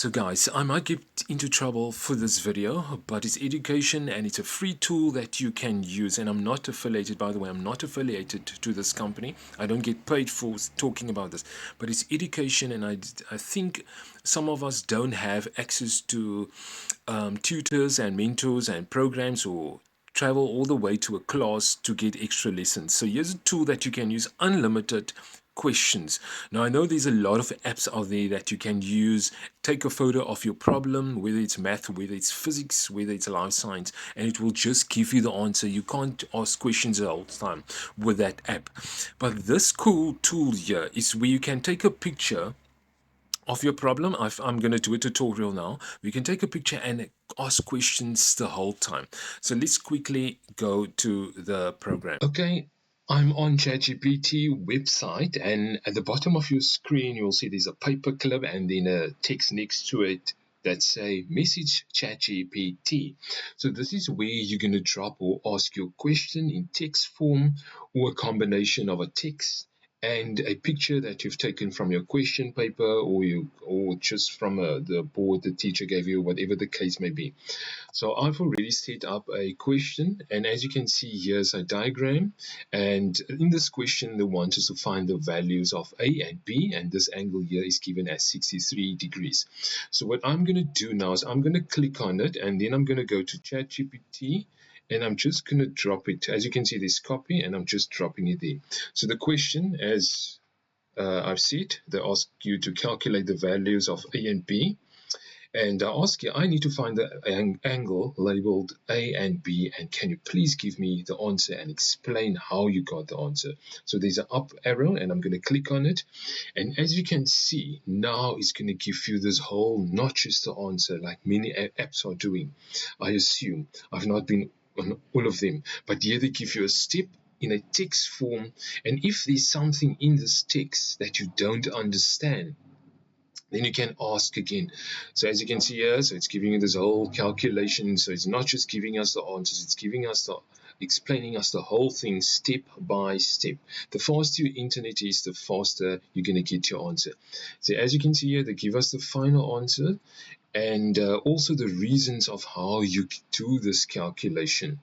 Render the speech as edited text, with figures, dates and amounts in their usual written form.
So guys, I might get into trouble for this video, but it's education and it's a free tool that you can use. And I'm not affiliated, by the way, I'm not affiliated to this company. I don't get paid for talking about this, but it's education. And I think some of us don't have access to tutors and mentors and programs, or travel all the way to a class to get extra lessons. So here's a tool that you can use, unlimited questions. Now I know there's a lot of apps out there that you can use. Take a photo of your problem, whether it's math, whether it's physics, whether it's life science, and it will just give you the answer. You can't ask questions the whole time with that app. But this cool tool here is where you can take a picture of your problem. I'm going to do a tutorial now. We can take a picture and ask questions the whole time. So let's quickly go to the program. Okay, I'm on ChatGPT website, and at the bottom of your screen you'll see there's a paperclip and then a text next to it that say message ChatGPT. So this is where you're going to drop or ask your question in text form, or a combination of a text and a picture that you've taken from your question paper, or just from the board the teacher gave you, whatever the case may be. So I've already set up a question, and as you can see, here's a diagram, and in this question they want us to find the values of A and B, and this angle here is given as 63 degrees. So what I'm going to do now is I'm going to click on it, and then I'm going to go to ChatGPT, and I'm just going to drop it. As you can see, this copy, and I'm just dropping it there. So the question, as I've said, they ask you to calculate the values of A and B, and I ask you, I need to find the angle labeled A and B, and can you please give me the answer and explain how you got the answer? So there's an up arrow, and I'm going to click on it, and as you can see, now it's going to give you this whole, not just the answer like many apps are doing. I assume I've not been on all of them, but here they give you a step in a text form, and if there's something in this text that you don't understand, then you can ask again. So as you can see here, so it's giving you this whole calculation. So it's not just giving us the answers, it's giving us explaining us the whole thing step by step. The faster your internet is, the faster you're going to get your answer. So as you can see here, they give us the final answer, and also the reasons of how you do this calculation.